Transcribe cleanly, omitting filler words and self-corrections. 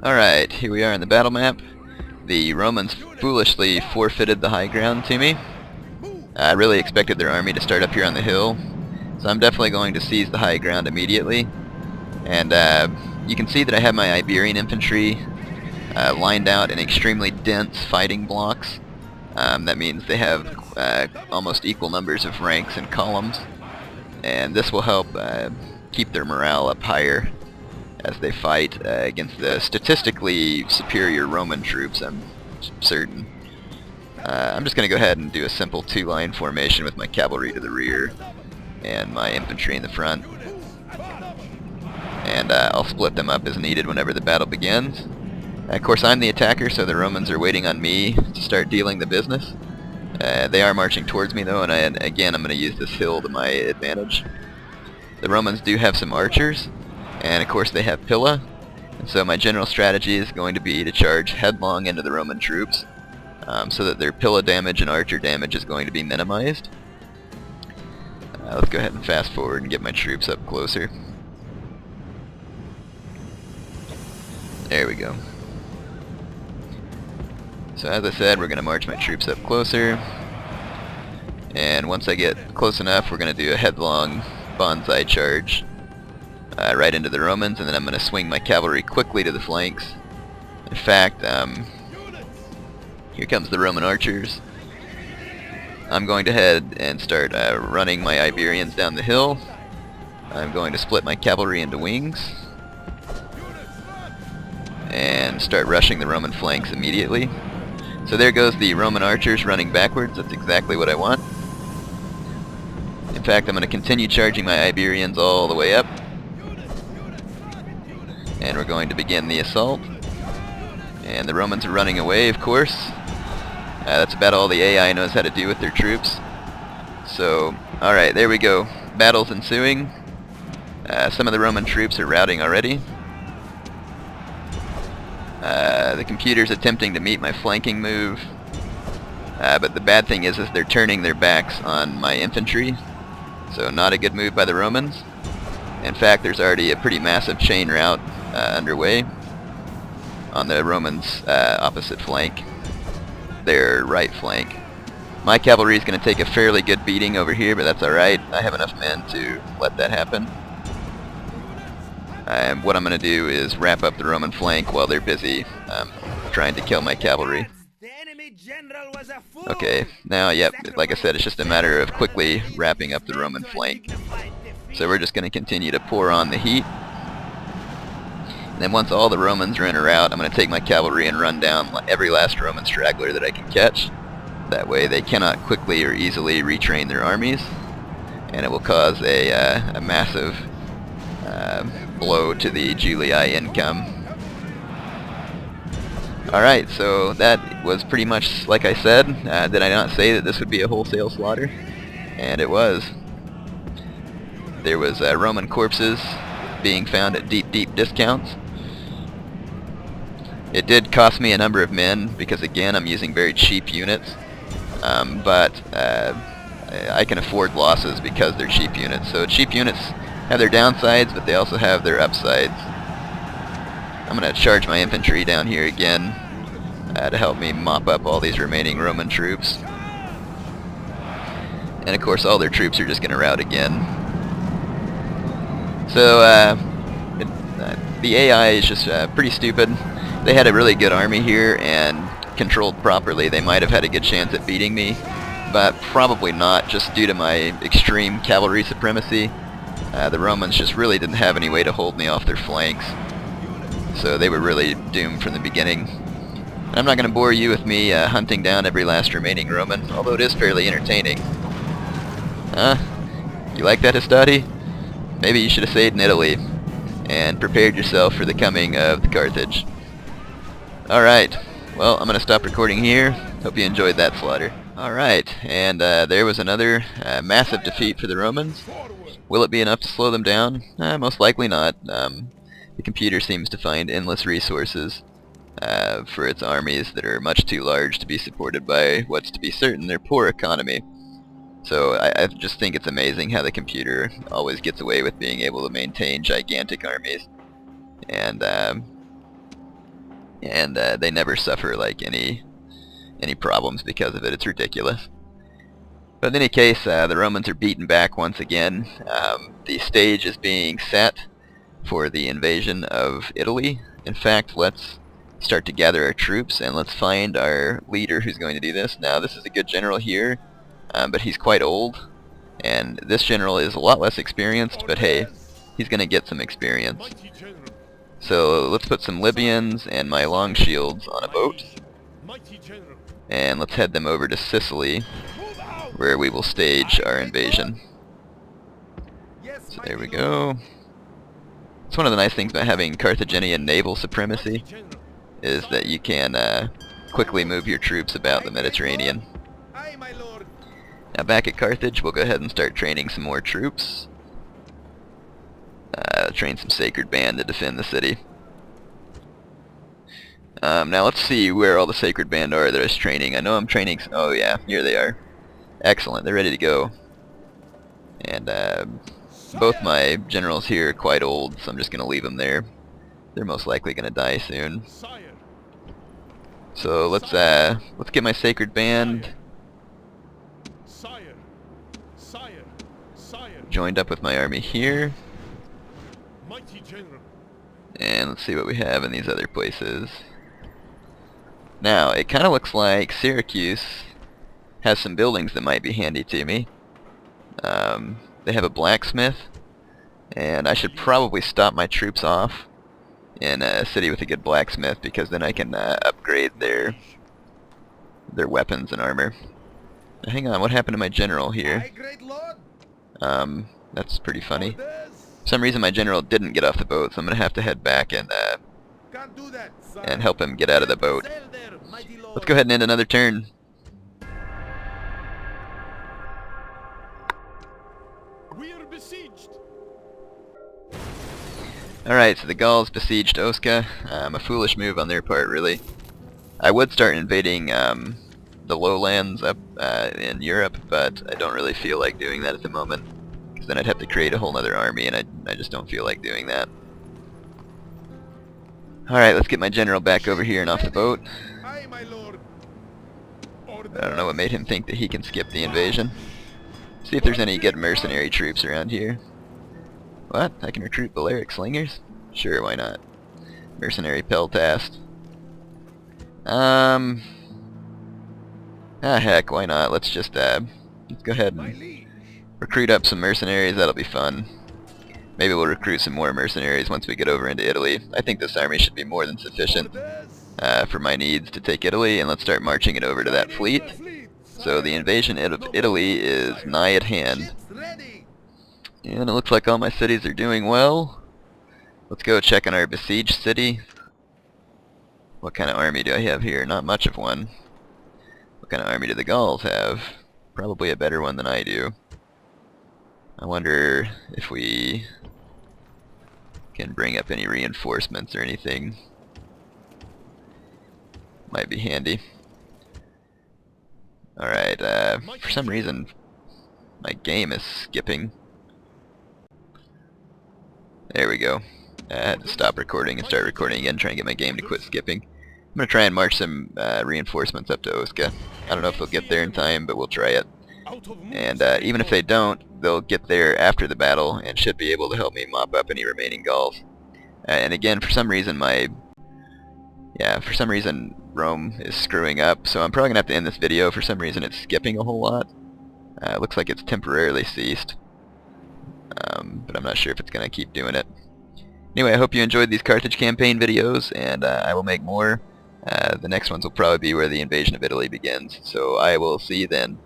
Alright, here we are in the battle map. The Romans foolishly forfeited the high ground to me. I really expected their army to start up here on the hill, so I'm definitely going to seize the high ground immediately. And you can see that I have my Iberian infantry lined out in extremely dense fighting blocks. That means they have almost equal numbers of ranks and columns, and this will help keep their morale up higher as they fight against the statistically superior Roman troops, I'm certain. I'm just going to go ahead and do a simple two-line formation with my cavalry to the rear and my infantry in the front. And I'll split them up as needed whenever the battle begins. Of course, I'm the attacker, so the Romans are waiting on me to start dealing the business. They are marching towards me, though, and again, I'm going to use this hill to my advantage. The Romans do have some archers, and of course they have Pilla, and so my general strategy is going to be to charge headlong into the Roman troops, so that their Pilla damage and archer damage is going to be minimized. Let's go ahead and fast forward and get my troops up closer. There we go. So as I said, we're going to march my troops up closer, and once I get close enough, we're going to do a headlong bonsai charge right into the Romans, and then I'm going to swing my cavalry quickly to the flanks. In fact, here comes the Roman archers. I'm going to head and start running my Iberians down the hill. I'm going to split my cavalry into wings and start rushing the Roman flanks immediately. So there goes the Roman archers running backwards. That's exactly what I want. In fact, I'm going to continue charging my Iberians all the way up. And we're going to begin the assault. And the Romans are running away, of course. That's about all the AI knows how to do with their troops. So, alright, there we go. Battle's ensuing. Some of the Roman troops are routing already. The computer's attempting to meet my flanking move. But the bad thing is they're turning their backs on my infantry. So not a good move by the Romans. In fact, there's already a pretty massive chain rout underway on the Romans' opposite flank, their right flank. My cavalry is going to take a fairly good beating over here, but that's alright. I have enough men to let that happen. And what I'm going to do is wrap up the Roman flank while they're busy trying to kill my cavalry. Okay, now, yep, like I said, it's just a matter of quickly wrapping up the Roman flank. So we're just going to continue to pour on the heat. And then once all the Romans are in a rout, I'm going to take my cavalry and run down every last Roman straggler that I can catch. That way they cannot quickly or easily retrain their armies, and it will cause a massive blow to the Julii income. Alright, so that was pretty much like I said. Did I not say that this would be a wholesale slaughter? And it was. There was Roman corpses being found at deep discounts. It did cost me a number of men because, again, I'm using very cheap units. But I can afford losses because they're cheap units. So cheap units have their downsides, but they also have their upsides. I'm going to charge my infantry down here again to help me mop up all these remaining Roman troops. And of course all their troops are just going to rout again. So the AI is just pretty stupid. They had a really good army here, and controlled properly they might have had a good chance at beating me, but probably not, just due to my extreme cavalry supremacy. The Romans just really didn't have any way to hold me off their flanks, so they were really doomed from the beginning. And I'm not going to bore you with me hunting down every last remaining Roman, although it is fairly entertaining. Huh? You like that, Hastati? Maybe you should have stayed in Italy and prepared yourself for the coming of the Carthage. Alright, well, I'm going to stop recording here. Hope you enjoyed that slaughter. Alright, and there was another massive defeat for the Romans. Will it be enough to slow them down? Most likely not. The computer seems to find endless resources for its armies that are much too large to be supported by what's to be certain their poor economy. So I just think it's amazing how the computer always gets away with being able to maintain gigantic armies. And and they never suffer like any problems because of it. It's ridiculous. But in any case, the Romans are beaten back once again. The stage is being set for the invasion of Italy. In fact, let's start to gather our troops and let's find our leader who's going to do this. Now, this is a good general here, but he's quite old, and this general is a lot less experienced, but hey, he's going to get some experience. So let's put some Libyans and my long shields on a boat, and let's head them over to Sicily, where we will stage our invasion. So there we go. It's one of the nice things about having Carthaginian naval supremacy, is that you can quickly move your troops about the Mediterranean. Now back at Carthage, we'll go ahead and start training some more troops. Train some Sacred Band to defend the city. Now let's see where all the Sacred Band are that I was training. I know I'm training... Oh yeah, here they are. Excellent, they're ready to go. And both my generals here are quite old, so I'm just going to leave them there. They're most likely going to die soon. So let's get my Sacred Band joined up with my army here. And let's see what we have in these other places. Now, it kind of looks like Syracuse has some buildings that might be handy to me. They have a blacksmith, and I should probably stop my troops off in a city with a good blacksmith, because then I can upgrade their weapons and armor. Now, hang on, what happened to my general here? That's pretty funny. For some reason my general didn't get off the boat, so I'm going to have to head back and help him get out of the boat. Let's go ahead and end another turn. We are besieged. Alright, so the Gauls besieged Osca. A foolish move on their part, really. I would start invading the lowlands up in Europe, but I don't really feel like doing that at the moment, because then I'd have to create a whole other army, and I just don't feel like doing that. Alright, let's get my general back over here and off the boat. I don't know what made him think that he can skip the invasion. See if there's any good mercenary troops around here. What? I can recruit Balearic slingers? Sure, why not? Mercenary peltast. Heck, why not? Let's just let's go ahead and recruit up some mercenaries. That'll be fun. Maybe we'll recruit some more mercenaries once we get over into Italy. I think this army should be more than sufficient for my needs to take Italy, and let's start marching it over to that fleet. So the invasion of Italy is nigh at hand. And it looks like all my cities are doing well. Let's go check on our besieged city. What kind of army do I have here? Not much of one. What kind of army do the Gauls have? Probably a better one than I do. I wonder if we can bring up any reinforcements or anything. Might be handy. Alright, for some reason my game is skipping. There we go. I had to stop recording and start recording again, trying to get my game to quit skipping. I'm going to try and march some reinforcements up to Osca. I don't know if they'll get there in time, but we'll try it. And even if they don't, they'll get there after the battle and should be able to help me mop up any remaining Gauls. And again, for some reason Rome is screwing up, so I'm probably going to have to end this video. For some reason it's skipping a whole lot. It looks like it's temporarily ceased. But I'm not sure if it's going to keep doing it. Anyway, I hope you enjoyed these Carthage campaign videos, and I will make more. The next ones will probably be where the invasion of Italy begins, so I will see you then.